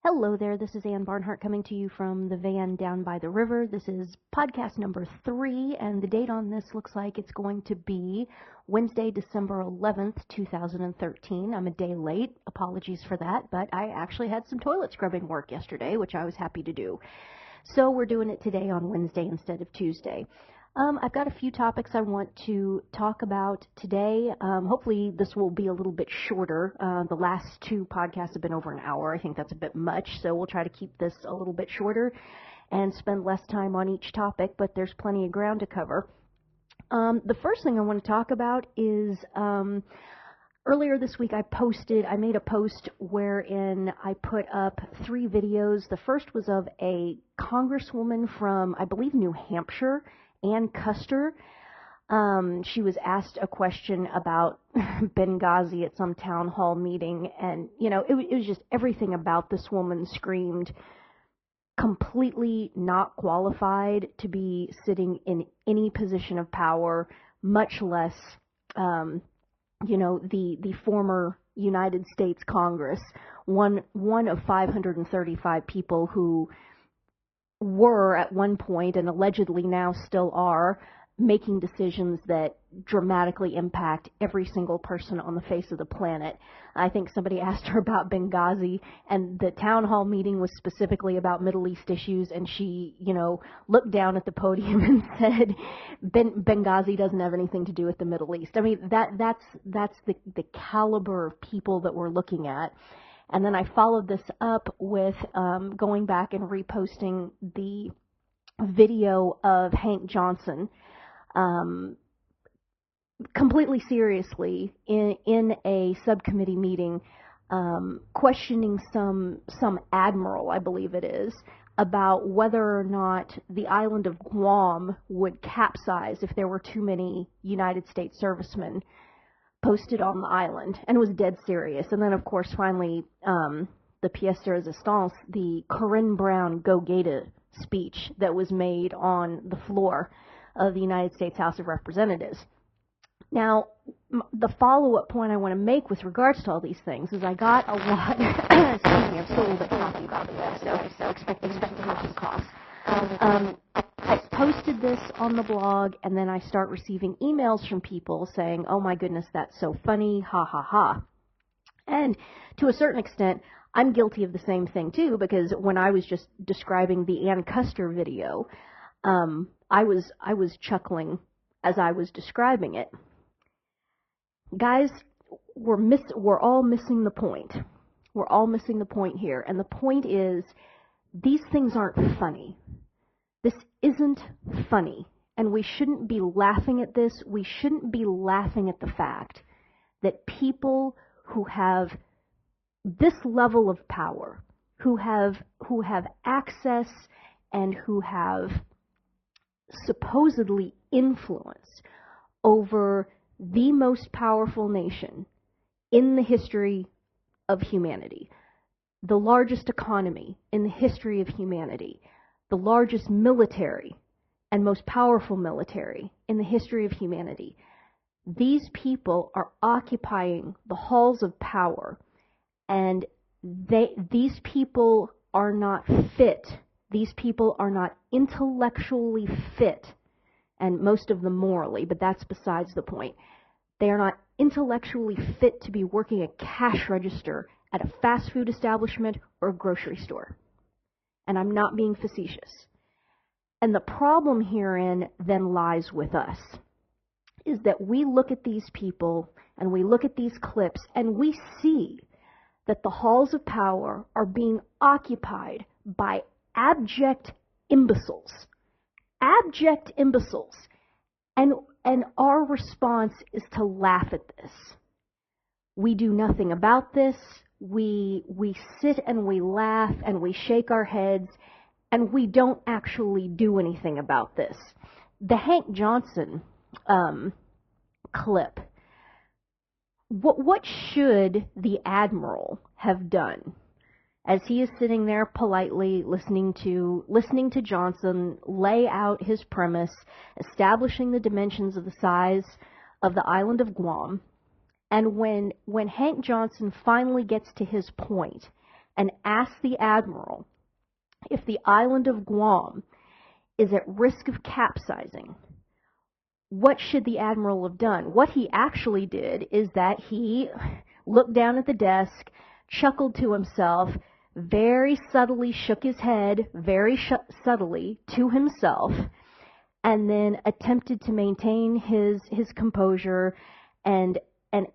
Hello there, this is Ann Barnhardt coming to you from the van down by the river. This is podcast number 3, and the date on this looks like it's going to be Wednesday, December 11th, 2013. I'm a day late. Apologies for that, but I actually had some toilet scrubbing work yesterday, which I was happy to do. So we're doing it today on Wednesday instead of Tuesday. I've got a few topics I want to talk about today. Hopefully this will be a little bit shorter. The last 2 podcasts have been over an hour. I think that's a bit much, so we'll try to keep this a little bit shorter and spend less time on each topic, but there's plenty of ground to cover. The first thing I want to talk about is earlier this week I made a post wherein I put up 3 videos. The first was of a congresswoman from, I believe, New Hampshire, Ann Custer. She was asked a question about Benghazi at some town hall meeting, and, you know, it was just everything about this woman screamed completely not qualified to be sitting in any position of power, much less, the former United States Congress, one of 535 people who were at one point and allegedly now still are making decisions that dramatically impact every single person on the face of the planet. I think somebody asked her about Benghazi, and the town hall meeting was specifically about Middle East issues, and she, looked down at the podium and said, Benghazi doesn't have anything to do with the Middle East. I mean, that's the caliber of people that we're looking at. And then I followed this up with going back and reposting the video of Hank Johnson completely seriously in a subcommittee meeting, questioning some admiral, I believe it is, about whether or not the island of Guam would capsize if there were too many United States servicemen posted on the island, and it was dead serious. And then, of course, finally, the pièce de résistance, the Corinne Brown Go Gator speech that was made on the floor of the United States House of Representatives. Now, the follow-up point I want to make with regards to all these things is I got a lot, excuse me, I'm still a little bit talking about this, so expect as much as cost. I posted this on the blog, and then I start receiving emails from people saying, oh my goodness, that's so funny, ha ha ha. And to a certain extent, I'm guilty of the same thing too, because when I was just describing the Ann Custer video, I was chuckling as I was describing it. Guys, we're all missing the point. We're all missing the point here, and the point is, these things aren't funny. This isn't funny, and we shouldn't be laughing at this. We shouldn't be laughing at the fact that people who have this level of power, who have access and who have supposedly influence over the most powerful nation in the history of humanity, the largest economy in the history of humanity, the largest military and most powerful military in the history of humanity. These people are occupying the halls of power, and these people are not fit. These people are not intellectually fit, and most of them morally, but that's besides the point. They are not intellectually fit to be working a cash register at a fast food establishment or a grocery store. And I'm not being facetious. And the problem herein then lies with us, is that we look at these people and we look at these clips and we see that the halls of power are being occupied by abject imbeciles. Abject imbeciles. And our response is to laugh at this. We do nothing about this. We sit and we laugh and we shake our heads, and we don't actually do anything about this. The Hank Johnson clip, what should the admiral have done as he is sitting there politely listening to Johnson lay out his premise, establishing the dimensions of the size of the island of Guam? And when Hank Johnson finally gets to his point and asked the admiral if the island of Guam is at risk of capsizing, what should the admiral have done? What he actually did is that he looked down at the desk, chuckled to himself, very subtly shook his head, very subtly to himself, and then attempted to maintain his composure and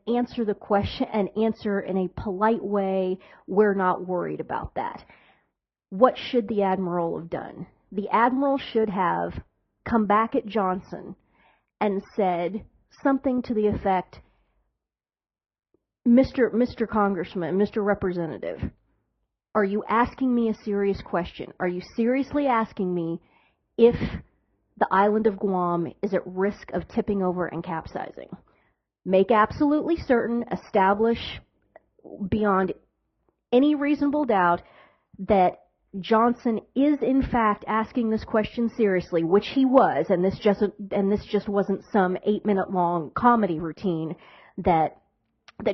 answer the question, and answer in a polite way, "We're not worried about that." What should the admiral have done? The admiral should have come back at Johnson and said something to the effect, Mr. Congressman, Mr. Representative, are you asking me a serious question? Are you seriously asking me if the island of Guam is at risk of tipping over and capsizing? Make absolutely certain, establish beyond any reasonable doubt that Johnson is in fact asking this question seriously, which he was, and this just wasn't some 8-minute long comedy routine that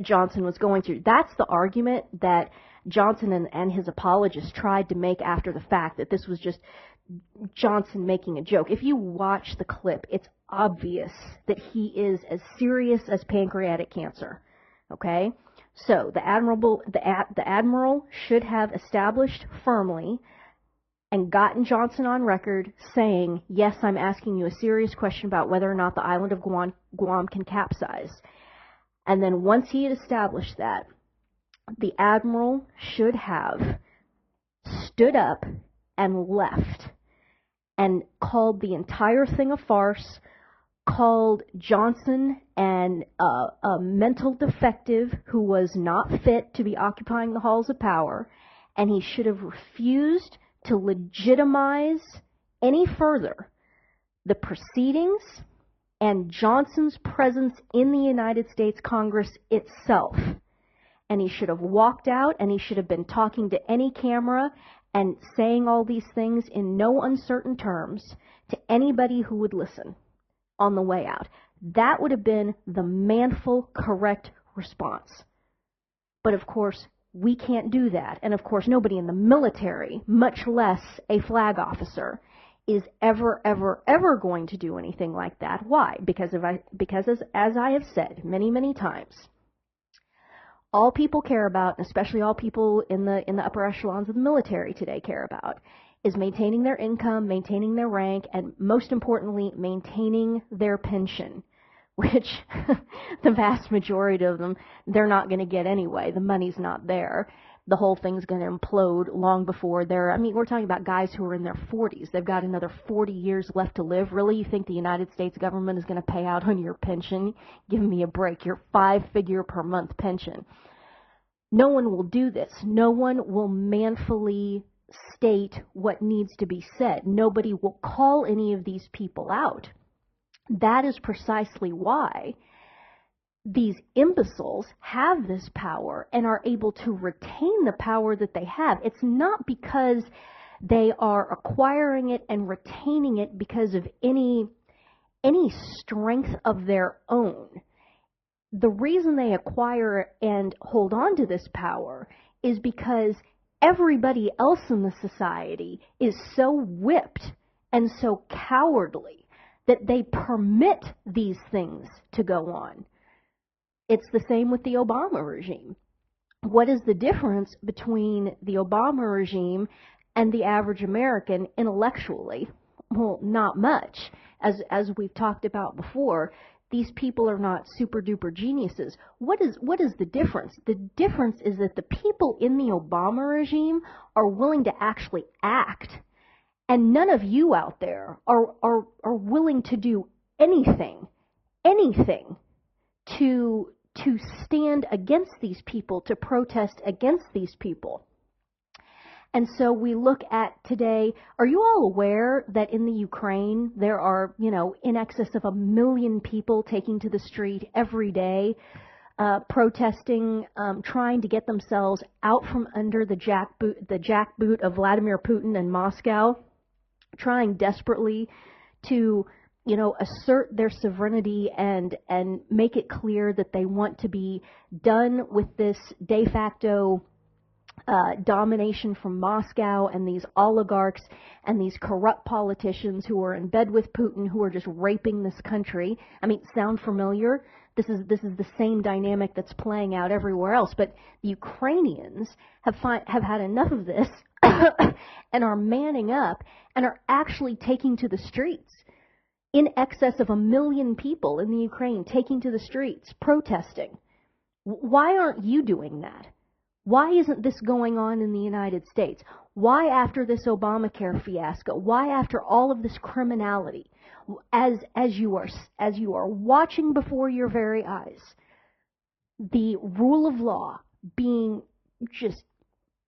Johnson was going through. That's the argument that Johnson and his apologists tried to make after the fact, that this was just Johnson making a joke. If you watch the clip, it's obvious that he is as serious as pancreatic cancer. Okay? So the admiral should have established firmly and gotten Johnson on record saying, yes, I'm asking you a serious question about whether or not the island of Guam can capsize. And then once he had established that, the admiral should have stood up and left and called the entire thing a farce, called Johnson a mental defective who was not fit to be occupying the halls of power, and he should have refused to legitimize any further the proceedings and Johnson's presence in the United States Congress itself. And he should have walked out, and he should have been talking to any camera and saying all these things in no uncertain terms to anybody who would listen on the way out. That would have been the manful, correct response. But of course, we can't do that. And of course, nobody in the military, much less a flag officer, is ever going to do anything like that. Why? Because as I have said many, many times, all people care about, and especially all people in the upper echelons of the military today care about, is maintaining their income, maintaining their rank, and most importantly, maintaining their pension, which the vast majority of them, they're not going to get anyway. The money's not there. The whole thing's going to implode long before we're talking about guys who are in their 40s. They've got another 40 years left to live. Really, you think the United States government is going to pay out on your pension? Give me a break. Your 5-figure per month pension. No one will do this. No one will manfully state what needs to be said. Nobody will call any of these people out. That is precisely why these imbeciles have this power and are able to retain the power that they have. It's not because they are acquiring it and retaining it because of any strength of their own. The reason they acquire and hold on to this power is because everybody else in the society is so whipped and so cowardly that they permit these things to go on. It's the same with the Obama regime. What is the difference between the Obama regime and the average American intellectually? Well, not much. As we've talked about before, these people are not super duper geniuses. What is the difference? The difference is that the people in the Obama regime are willing to actually act, and none of you out there are willing to do anything to stand against these people, to protest against these people. And so we look at today, are you all aware that in the Ukraine there are, in excess of 1 million people taking to the street every day, protesting, trying to get themselves out from under the jackboot of Vladimir Putin in Moscow, trying desperately to assert their sovereignty and make it clear that they want to be done with this de facto domination from Moscow and these oligarchs and these corrupt politicians who are in bed with Putin, who are just raping this country. I mean, sound familiar? This is the same dynamic that's playing out everywhere else. But the Ukrainians have had enough of this and are manning up and are actually taking to the streets. In excess of 1 million people in the Ukraine taking to the streets, protesting. Why aren't you doing that? Why isn't this going on in the United States? Why, after this Obamacare fiasco, why, after all of this criminality, as you are watching before your very eyes, the rule of law being just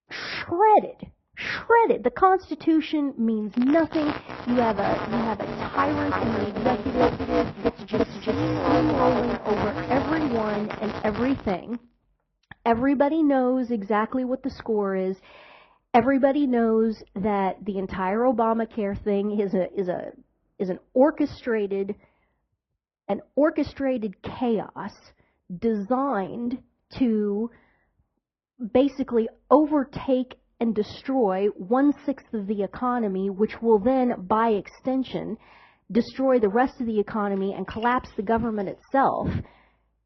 shredded. The Constitution means nothing. You have a tyrant in the executive that's just steamrolling over everyone and everything. Everybody knows exactly what the score is. Everybody knows that the entire Obamacare thing is an orchestrated chaos designed to basically overtake and destroy 1/6 of the economy, which will then, by extension, destroy the rest of the economy and collapse the government itself.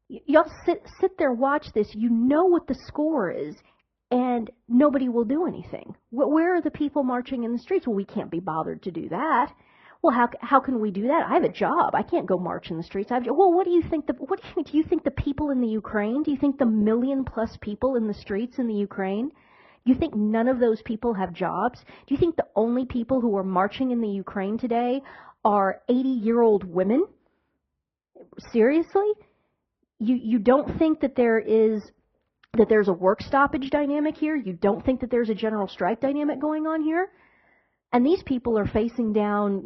Y'all sit there, watch this. You know what the score is, and nobody will do anything. Where are the people marching in the streets? Well, we can't be bothered to do that. Well, how can we do that? I have a job. I can't go march in the streets. Well, what do you think? Do you think the people in the Ukraine? Do you think the 1 million+ people in the streets in the Ukraine? Do you think none of those people have jobs? Do you think the only people who are marching in the Ukraine today are 80-year-old women? Seriously? You don't think that there's a work stoppage dynamic here? You don't think that there's a general strike dynamic going on here? And these people are facing down,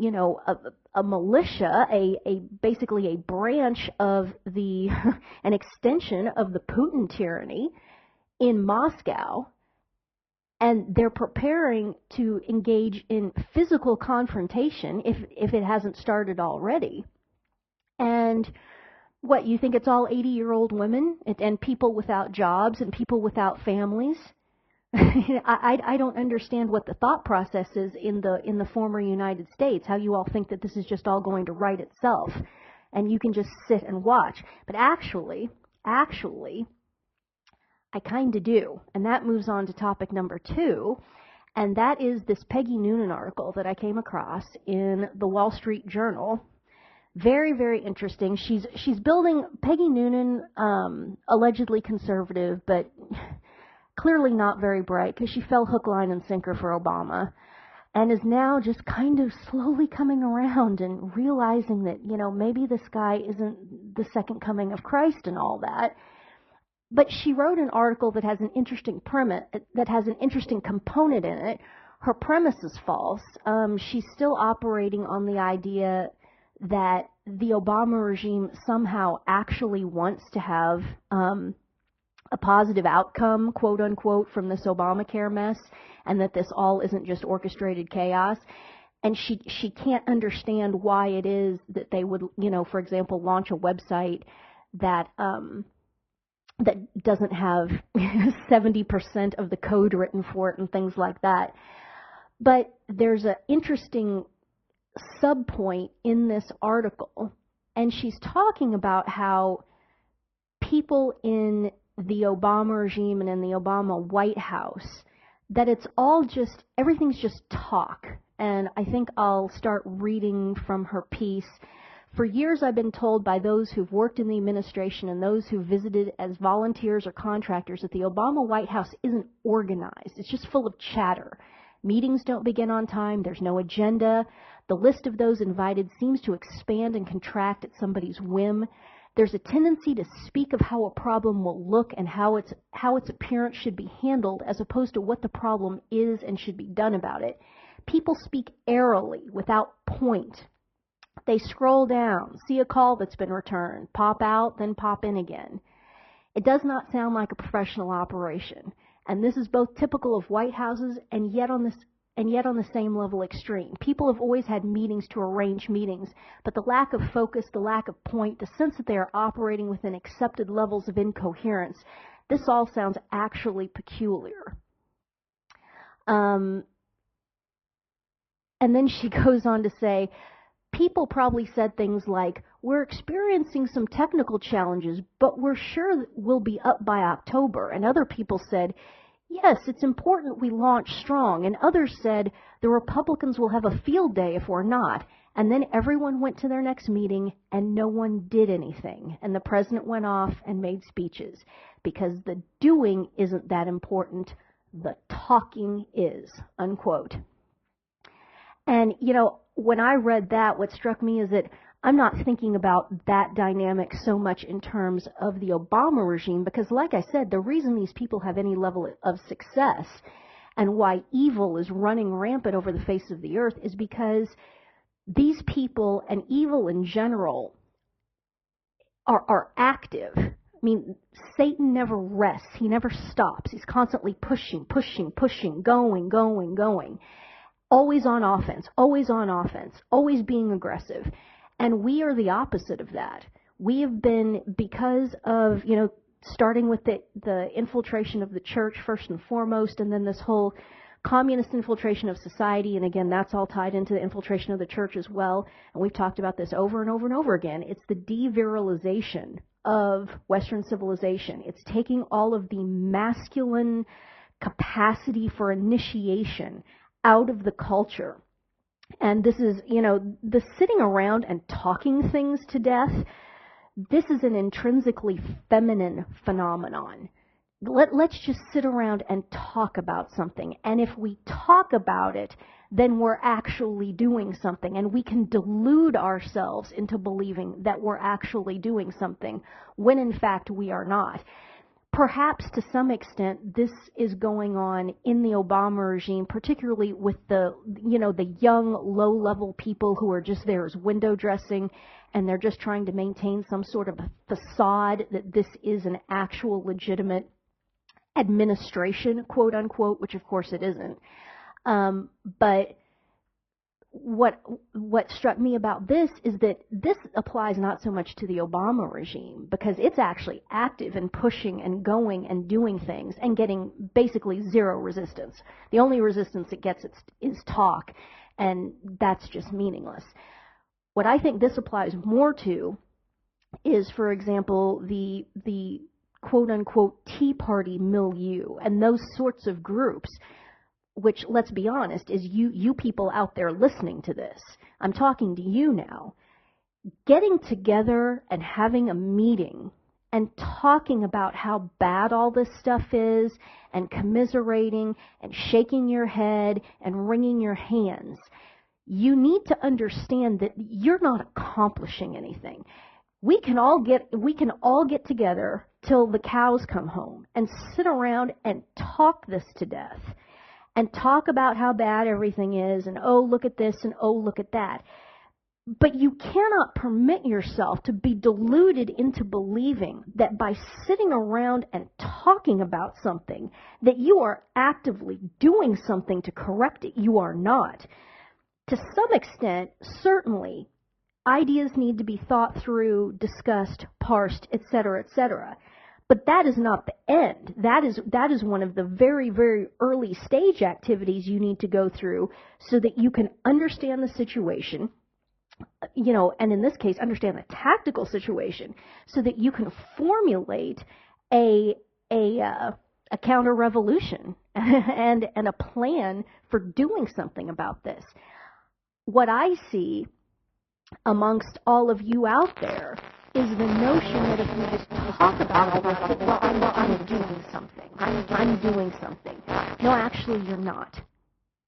a militia, basically a branch of an extension of the Putin tyranny in Moscow. And they're preparing to engage in physical confrontation if it hasn't started already. And what, you think it's all 80-year-old women and people without jobs and people without families? I don't understand what the thought process is in the former United States, how you all think that this is just all going to right itself and you can just sit and watch. But actually, I kind of do. And that moves on to topic number 2, and that is this Peggy Noonan article that I came across in the Wall Street Journal. Very, very interesting. She's building, Peggy Noonan, allegedly conservative, but clearly not very bright, because she fell hook, line, and sinker for Obama, and is now just kind of slowly coming around and realizing that, maybe this guy isn't the second coming of Christ and all that. But she wrote an article that has an interesting component in it. Her premise is false. She's still operating on the idea that the Obama regime somehow actually wants to have a positive outcome, quote unquote, from this Obamacare mess, and that this all isn't just orchestrated chaos. And she can't understand why it is that they would, for example, launch a website that doesn't have 70% of the code written for it and things like that. But there's an interesting subpoint in this article, and she's talking about how people in the Obama regime and in the Obama White House, that it's all just, everything's just talk. And I think I'll start reading from her piece. For years, I've been told by those who've worked in the administration and those who visited as volunteers or contractors that the Obama White House isn't organized. It's just full of chatter. Meetings don't begin on time. There's no agenda. The list of those invited seems to expand and contract at somebody's whim. There's a tendency to speak of how a problem will look and how its appearance should be handled, as opposed to what the problem is and should be done about it. People speak airily, without point. They scroll down, see a call that's been returned, pop out, then pop in again. It does not sound like a professional operation, and this is both typical of White Houses and yet on the same level extreme. People have always had meetings to arrange meetings, but the lack of focus, the lack of point, the sense that they are operating within accepted levels of incoherence, this all sounds actually peculiar. And then she goes on to say, people probably said things like, we're experiencing some technical challenges, but we're sure we'll be up by October. And other people said, yes, it's important we launch strong. And others said, the Republicans will have a field day if we're not. And then everyone went to their next meeting and no one did anything. And the president went off and made speeches because the doing isn't that important. The talking is, unquote. And, you know, when I read that, what struck me is that I'm not thinking about that dynamic so much in terms of the Obama regime, because like I said, the reason these people have any level of success and why evil is running rampant over the face of the earth is because these people and evil in general are active. I mean, Satan never rests. He never stops. He's constantly pushing, going. Always on offense, always being aggressive. And we are the opposite of that. We have been, because of, you know, starting with the infiltration of the church first and foremost, and then this whole communist infiltration of society, and again, that's all tied into the infiltration of the church as well, and we've talked about this over and over and over again. It's the de-virilization of Western civilization. It's taking all of the masculine capacity for initiation out of the culture. And this is, you know, the sitting around and talking things to death, this is an intrinsically feminine phenomenon. Let's just sit around and talk about something. And if we talk about it, then we're actually doing something. And we can delude ourselves into believing that we're actually doing something when in fact we are not. Perhaps to some extent this is going on in the Obama regime, particularly with the young, low-level people who are just there as window dressing, and they're just trying to maintain some sort of a facade that this is an actual legitimate administration, quote unquote, which of course it isn't. But what struck me about this is that this applies not so much to the Obama regime, because it's actually active and pushing and going and doing things and getting basically zero resistance. The only resistance it gets is talk, and that's just meaningless. What I think this applies more to is, for example, the quote-unquote Tea Party milieu and those sorts of groups, which, let's be honest, is you people out there listening to this. I'm talking to you now. Getting together and having a meeting and talking about how bad all this stuff is and commiserating and shaking your head and wringing your hands. You need to understand that you're not accomplishing anything. We can all get together till the cows come home and sit around and talk this to death and talk about how bad everything is and, oh, look at this and, oh, look at that. But you cannot permit yourself to be deluded into believing that by sitting around and talking about something that you are actively doing something to correct it. You are not. To some extent, certainly, ideas need to be thought through, discussed, parsed, etc., etc. But that is not the end. That is one of the very, very early stage activities you need to go through so that you can understand the situation, you know, and in this case, understand the tactical situation so that you can formulate a counter-revolution and a plan for doing something about this. What I see amongst all of you out there is the notion that if we just talk about all this, well, I'm doing something. I'm doing something. No, actually, you're not.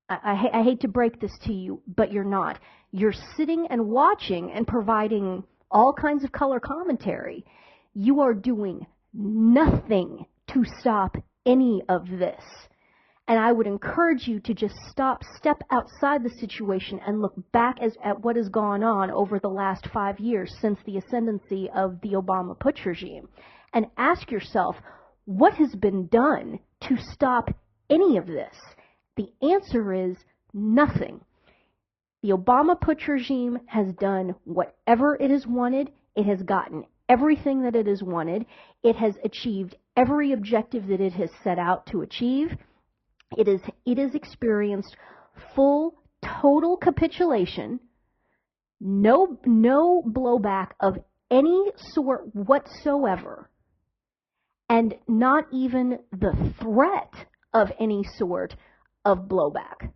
I hate to break this to you, but you're not. You're sitting and watching and providing all kinds of color commentary. You are doing nothing to stop any of this. And I would encourage you to just step outside the situation and look back at what has gone on over the last 5 years since the ascendancy of the Obama putsch regime, and ask yourself, what has been done to stop any of this? The answer is nothing. The Obama putsch regime has done whatever it has wanted. It has gotten everything that it has wanted. It has achieved every objective that it has set out to achieve. It is experienced full, total capitulation, no blowback of any sort whatsoever, and not even the threat of any sort of blowback.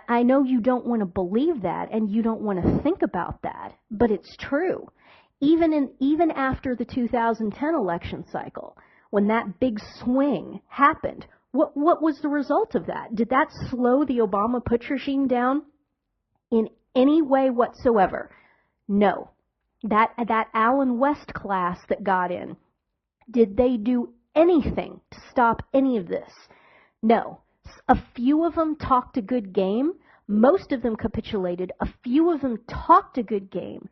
I know you don't want to believe that and you don't want to think about that, but it's true. Even after the 2010 election cycle, when that big swing happened, what was the result of that? Did that slow the Obama putsch regime down in any way whatsoever? No. That Allen West class that got in, did they do anything to stop any of this? No. A few of them talked a good game. Most of them capitulated. A few of them talked a good game.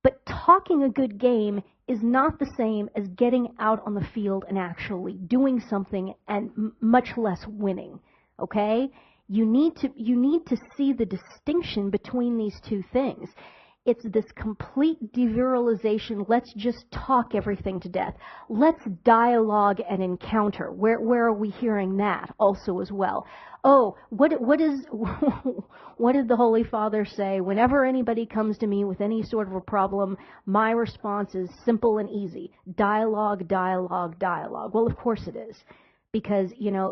But talking a good game is not the same as getting out on the field and actually doing something, and much less winning. Okay? You need to see the distinction between these two things. It's this complete devirilization. Let's just talk everything to death. Let's dialogue and encounter. Where are we hearing that also as well? Oh, what did the Holy Father say? Whenever anybody comes to me with any sort of a problem, my response is simple and easy. Dialogue, dialogue, dialogue. Well, of course it is. Because,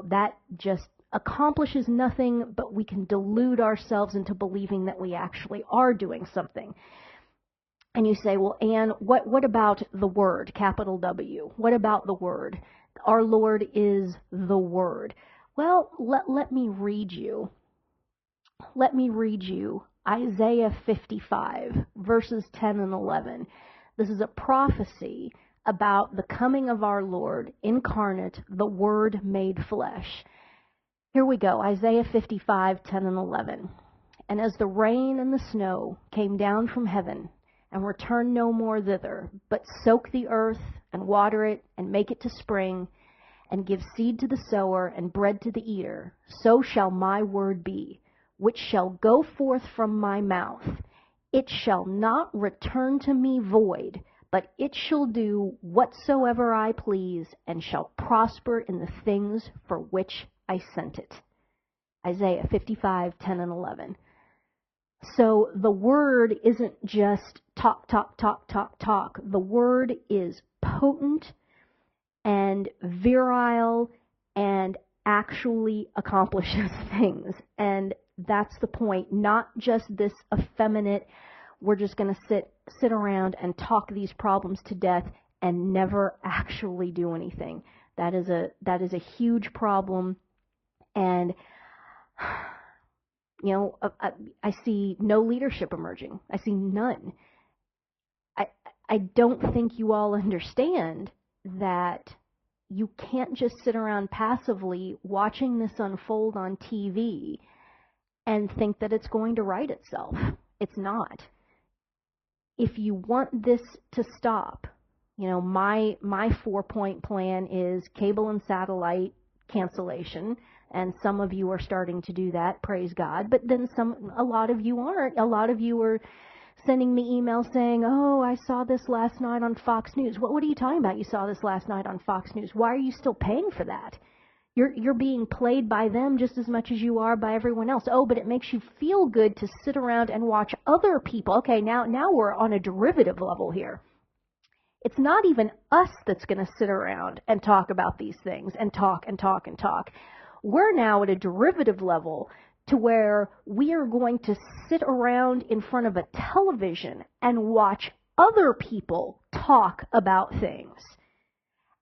that just accomplishes nothing, but we can delude ourselves into believing that we actually are doing something. And you say, well, Anne, what about the Word, capital W? What about the Word? Our Lord is the Word. Well, let me read you. Let me read you Isaiah 55, verses 10 and 11. This is a prophecy about the coming of our Lord, incarnate, the Word made flesh. Here we go, Isaiah 55, 10 and 11. And as the rain and the snow came down from heaven, and return no more thither, but soak the earth, and water it, and make it to spring, and give seed to the sower, and bread to the eater, so shall my word be, which shall go forth from my mouth. It shall not return to me void, but it shall do whatsoever I please, and shall prosper in the things for which I sent it. Isaiah 55, 10 and 11. So the Word isn't just talk, talk, talk, talk, talk. The Word is potent and virile and actually accomplishes things. And that's the point. Not just this effeminate, we're just going to sit around and talk these problems to death and never actually do anything. That is a huge problem. And I see no leadership emerging. I see none. I don't think you all understand that you can't just sit around passively watching this unfold on TV and think that it's going to right itself. It's not. If you want this to stop, my 4-point plan is cable and satellite cancellation. And some of you are starting to do that, praise God. But then a lot of you aren't. A lot of you are sending me emails saying, oh, I saw this last night on Fox News. What are you talking about? You saw this last night on Fox News. Why are you still paying for that? You're being played by them just as much as you are by everyone else. Oh, but it makes you feel good to sit around and watch other people. Okay, now we're on a derivative level here. It's not even us that's going to sit around and talk about these things and talk and talk and talk. We're now at a derivative level to where we are going to sit around in front of a television and watch other people talk about things,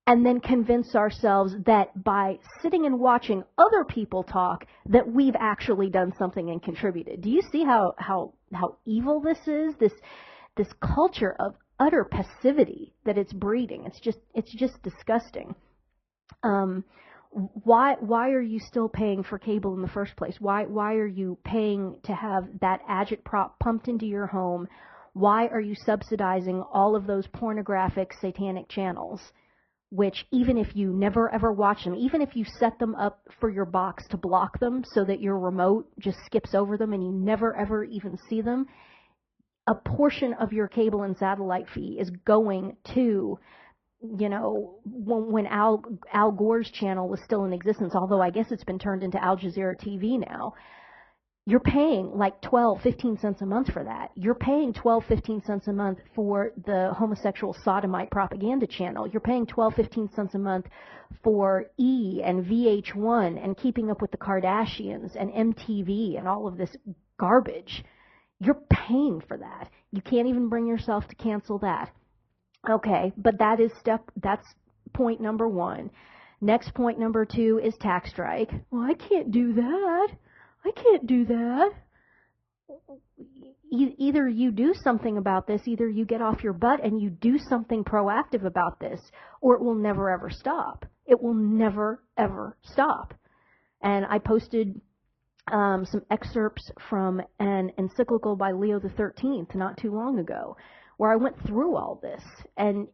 and then convince ourselves that by sitting and watching other people talk that we've actually done something and contributed. Do you see how evil this is? This culture of utter passivity that it's breeding. It's just disgusting. Why are you still paying for cable in the first place? Why are you paying to have that agitprop pumped into your home? Why are you subsidizing all of those pornographic satanic channels, which even if you never ever watch them, even if you set them up for your box to block them so that your remote just skips over them and you never ever even see them, a portion of your cable and satellite fee is going to you know, when Al Gore's channel was still in existence, although I guess it's been turned into Al Jazeera TV now. You're paying like 12, 15 cents a month for that. You're paying 12, 15 cents a month for the homosexual sodomite propaganda channel. You're paying 12, 15 cents a month for E! And VH1 and Keeping Up with the Kardashians and MTV and all of this garbage. You're paying for that. You can't even bring yourself to cancel that. Okay, but that's point number one. Next, point number two is tax strike. Well, I can't do that. I can't do that. Either you do something about this, either you get off your butt and you do something proactive about this, or it will never ever stop. It will never ever stop. And I posted some excerpts from an encyclical by Leo XIII not too long ago, where I went through all this, and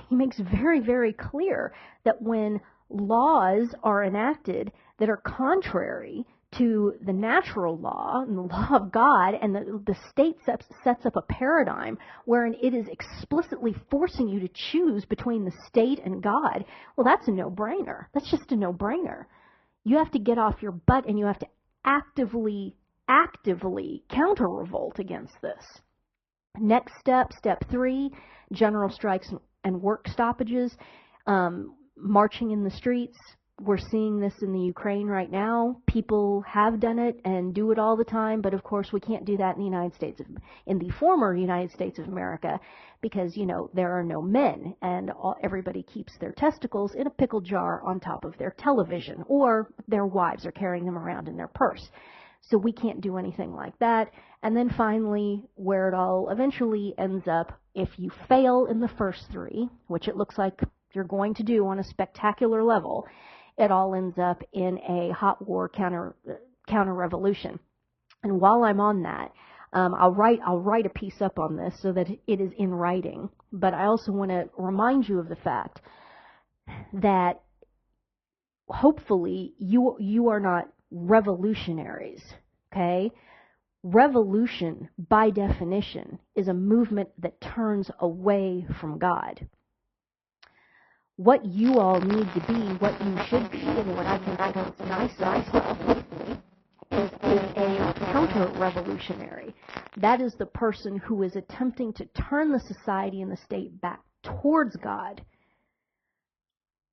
he makes very, very clear that when laws are enacted that are contrary to the natural law and the law of God, and the state sets up a paradigm wherein it is explicitly forcing you to choose between the state and God, well, that's a no-brainer. That's just a no-brainer. You have to get off your butt and you have to actively counter-revolt against this. Next step, step 3, general strikes and work stoppages, marching in the streets. We're seeing this in the Ukraine right now. People have done it and do it all the time, but of course we can't do that in the United States, in the former United States of America, because, you know, there are no men, and everybody keeps their testicles in a pickle jar on top of their television, or their wives are carrying them around in their purse. So we can't do anything like that. And then finally, where it all eventually ends up, if you fail in the first 3, which it looks like you're going to do on a spectacular level, it all ends up in a hot war counter-revolution. And while I'm on that, I'll write a piece up on this so that it is in writing. But I also want to remind you of the fact that hopefully you are not revolutionaries, okay? Revolution, by definition, is a movement that turns away from God. What you all need to be, what you should be, and what I can think of nicely, is a counter-revolutionary. That is the person who is attempting to turn the society and the state back towards God.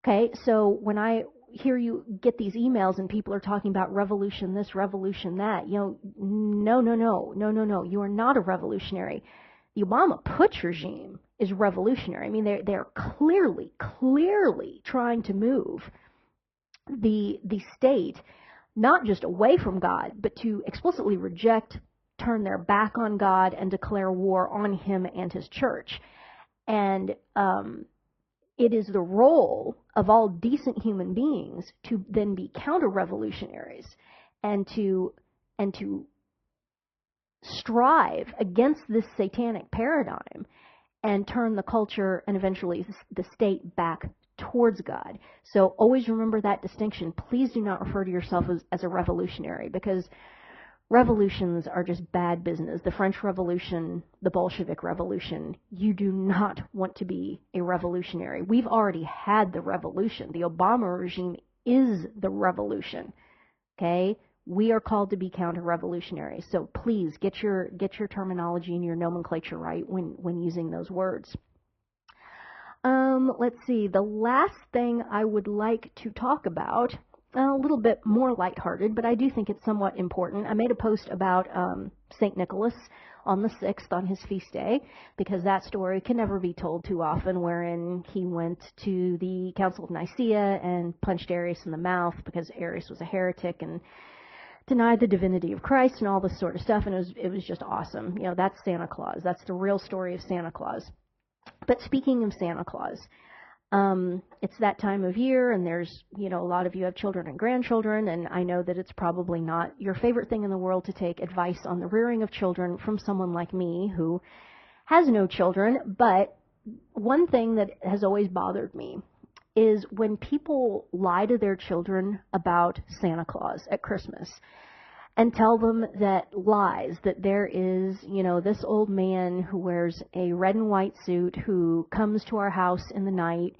Okay, so when I hear you get these emails and people are talking about revolution this, revolution that, you know, no, you are not a revolutionary. The Obama Putsch regime is revolutionary. I mean, they're clearly trying to move the state not just away from God, but to explicitly reject, turn their back on God, and declare war on Him and His church. And it is the role of all decent human beings to then be counter-revolutionaries and to strive against this satanic paradigm and turn the culture and eventually the state back towards God. So always remember that distinction. Please do not refer to yourself as a revolutionary, because revolutions are just bad business. The French Revolution, the Bolshevik Revolution, you do not want to be a revolutionary. We've already had the revolution. The Obama regime is the revolution. Okay? We are called to be counter-revolutionaries. So please get your terminology and your nomenclature right when using those words. Let's see. The last thing I would like to talk about, a little bit more lighthearted, but I do think it's somewhat important. I made a post about St. Nicholas on the 6th, on his feast day, because that story can never be told too often, wherein he went to the Council of Nicaea and punched Arius in the mouth because Arius was a heretic and denied the divinity of Christ and all this sort of stuff, and it was just awesome. You know, that's Santa Claus. That's the real story of Santa Claus. But speaking of Santa Claus, it's that time of year, and there's, you know, a lot of you have children and grandchildren, and I know that it's probably not your favorite thing in the world to take advice on the rearing of children from someone like me who has no children, but one thing that has always bothered me is when people lie to their children about Santa Claus at Christmas. and tell them that lies, that there is, this old man who wears a red and white suit who comes to our house in the night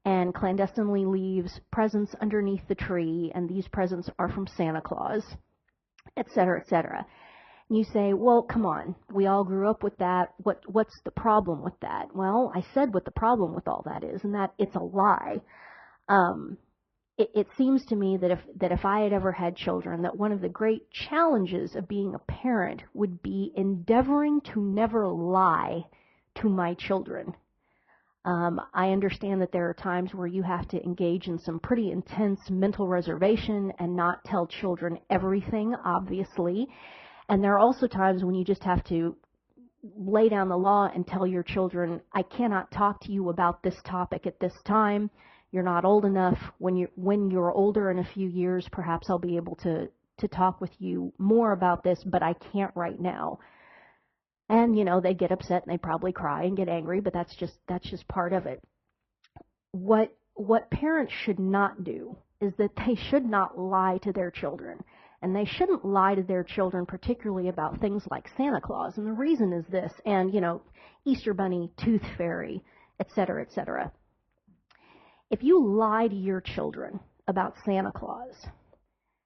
and clandestinely leaves presents underneath the tree, and these presents are from Santa Claus, et cetera, et cetera. And you say, well, come on, we all grew up with that. What's the problem with that? Well, I said what the problem with all that is, and that it's a lie. It seems to me that if I had ever had children, that one of the great challenges of being a parent would be endeavoring to never lie to my children. I understand that there are times where you have to engage in some pretty intense mental reservation and not tell children everything, obviously. And there are also times when you just have to lay down the law and tell your children, I cannot talk to you about this topic at this time. You're not old enough. When you're older in a few years, perhaps I'll be able to talk with you more about this, but I can't right now. And, they get upset and they probably cry and get angry, but that's just part of it. What parents should not do is that they should not lie to their children. And they shouldn't lie to their children, particularly about things like Santa Claus. And the reason is this, and, Easter Bunny, Tooth Fairy, et cetera, et cetera. If you lie to your children about Santa Claus,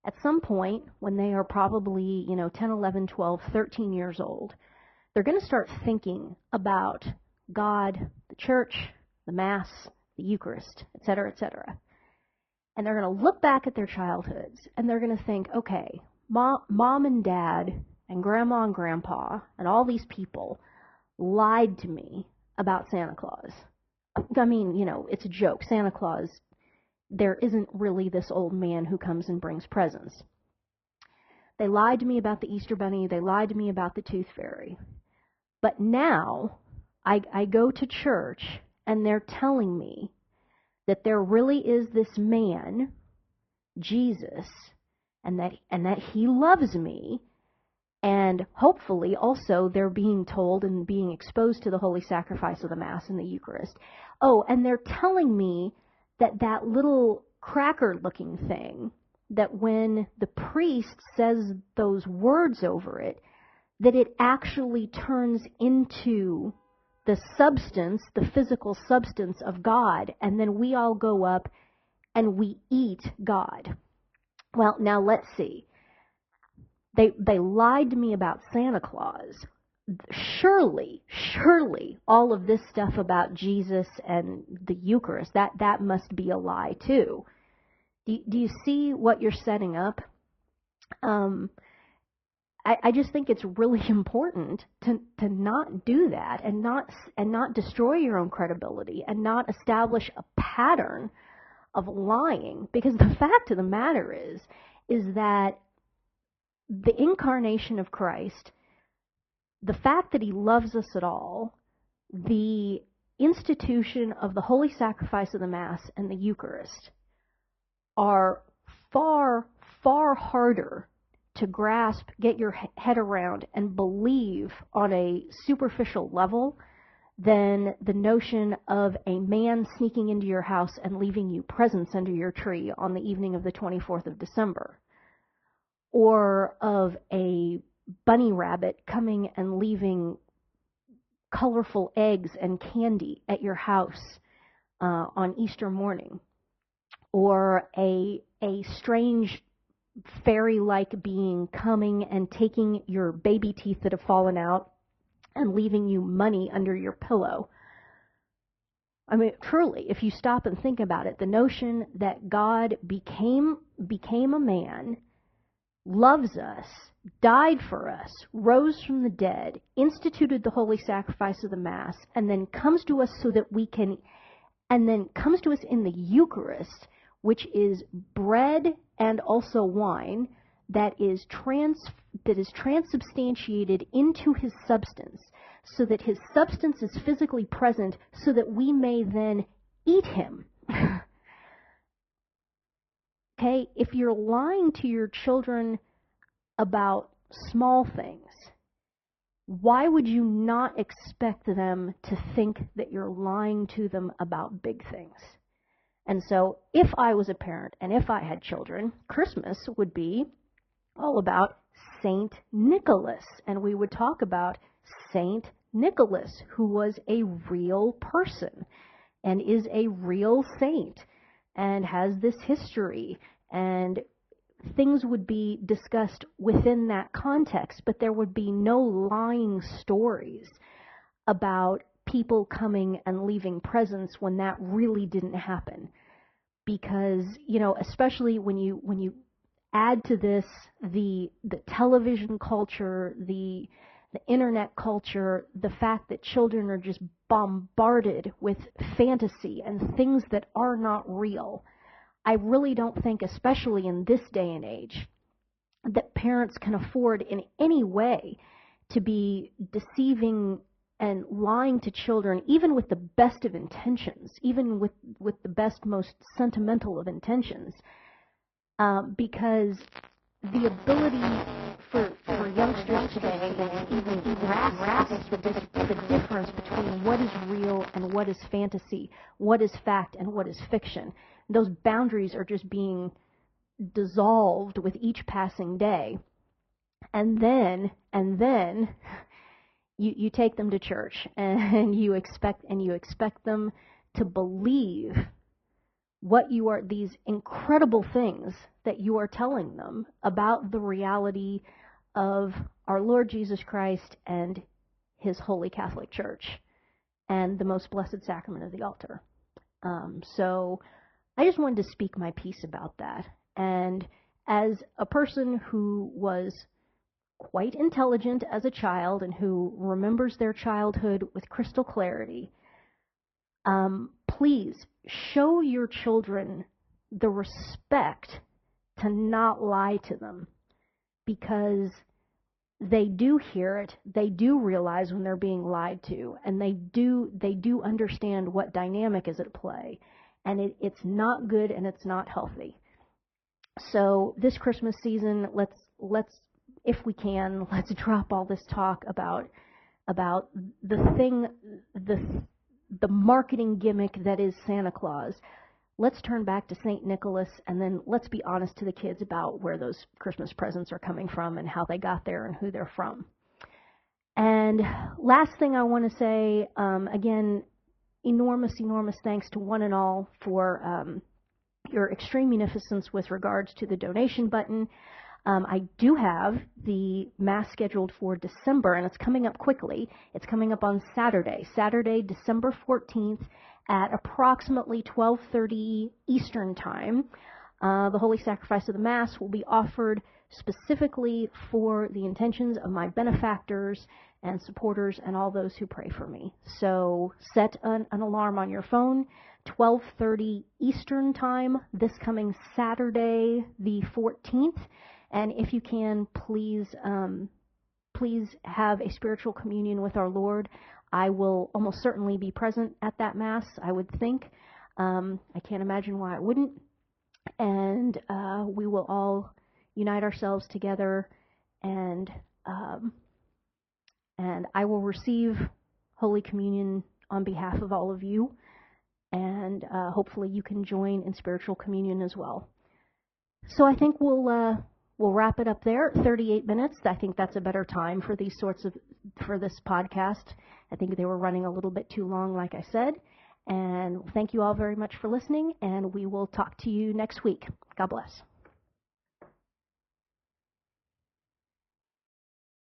at some point when they are probably, 10, 11, 12, 13 years old, they're going to start thinking about God, the church, the Mass, the Eucharist, et cetera, et cetera. And they're going to look back at their childhoods, and they're going to think, okay, mom and dad and grandma and grandpa and all these people lied to me about Santa Claus. I mean, it's a joke. Santa Claus, there isn't really this old man who comes and brings presents. They lied to me about the Easter Bunny. They lied to me about the Tooth Fairy. But now I go to church, and they're telling me that there really is this man, Jesus, and that he loves me, and hopefully also they're being told and being exposed to the holy sacrifice of the Mass and the Eucharist. Oh, and they're telling me that little cracker-looking thing, that when the priest says those words over it, that it actually turns into the substance, the physical substance of God, and then we all go up and we eat God. Well, now let's see. They lied to me about Santa Claus. Surely, all of this stuff about Jesus and the Eucharist, that must be a lie too. Do you see what you're setting up? I just think it's really important to not do that and not destroy your own credibility and not establish a pattern of lying, because the fact of the matter is that the incarnation of Christ, the fact that he loves us at all, the institution of the holy sacrifice of the Mass and the Eucharist are far, far harder to grasp, get your head around, and believe on a superficial level than the notion of a man sneaking into your house and leaving you presents under your tree on the evening of the 24th of December, or of a bunny rabbit coming and leaving colorful eggs and candy at your house on Easter morning, or a strange fairy-like being coming and taking your baby teeth that have fallen out and leaving you money under your pillow. I mean, truly, if you stop and think about it, the notion that God became a man, loves us, died for us, rose from the dead, instituted the holy sacrifice of the Mass, and then comes to us so that we can, and then comes to us in the Eucharist, which is bread and also wine that is transubstantiated into his substance, so that his substance is physically present, so that we may then eat him. Okay, if you're lying to your children about small things, why would you not expect them to think that you're lying to them about big things? And so if I was a parent and if I had children, Christmas would be all about Saint Nicholas, and we would talk about Saint Nicholas, who was a real person and is a real saint and has this history, and things would be discussed within that context, but there would be no lying stories about people coming and leaving presents when that really didn't happen. Because, especially when you add to this the television culture, the internet culture, the fact that children are just bombarded with fantasy and things that are not real, I really don't think, especially in this day and age, that parents can afford in any way to be deceiving and lying to children, even with the best of intentions, even with the best, most sentimental of intentions, because the ability for youngsters today to even grasp the difference between what is real and what is fantasy, what is fact and what is fiction, those boundaries are just being dissolved with each passing day. And then you take them to church, and you expect them to believe what you are, these incredible things that you are telling them about the reality of our Lord Jesus Christ and His Holy Catholic Church and the most blessed sacrament of the altar. So I just wanted to speak my piece about that. And as a person who was quite intelligent as a child and who remembers their childhood with crystal clarity, please show your children the respect to not lie to them, because they do hear it, they do realize when they're being lied to, and they do understand what dynamic is at play, and it's not good and it's not healthy. So this Christmas season, let's if we can, let's drop all this talk about the marketing gimmick that is Santa Claus. Let's turn back to St. Nicholas, and then let's be honest to the kids about where those Christmas presents are coming from and how they got there and who they're from. And last thing I want to say, again, enormous thanks to one and all for your extreme munificence with regards to the donation button. I do have the Mass scheduled for December, and it's coming up quickly. It's coming up on Saturday, December 14th at approximately 12:30 Eastern Time. The Holy Sacrifice of the Mass will be offered specifically for the intentions of my benefactors and supporters and all those who pray for me. So set an alarm on your phone, 12:30 Eastern Time, this coming Saturday the 14th. And if you can, please have a spiritual communion with our Lord. I will almost certainly be present at that Mass, I would think. I can't imagine why I wouldn't. And we will all unite ourselves together, and I will receive Holy Communion on behalf of all of you. And hopefully you can join in spiritual communion as well. So I think we'll wrap it up there. 38 minutes. I think that's a better time for for this podcast. I think they were running a little bit too long, like I said. And thank you all very much for listening, and we will talk to you next week. God bless.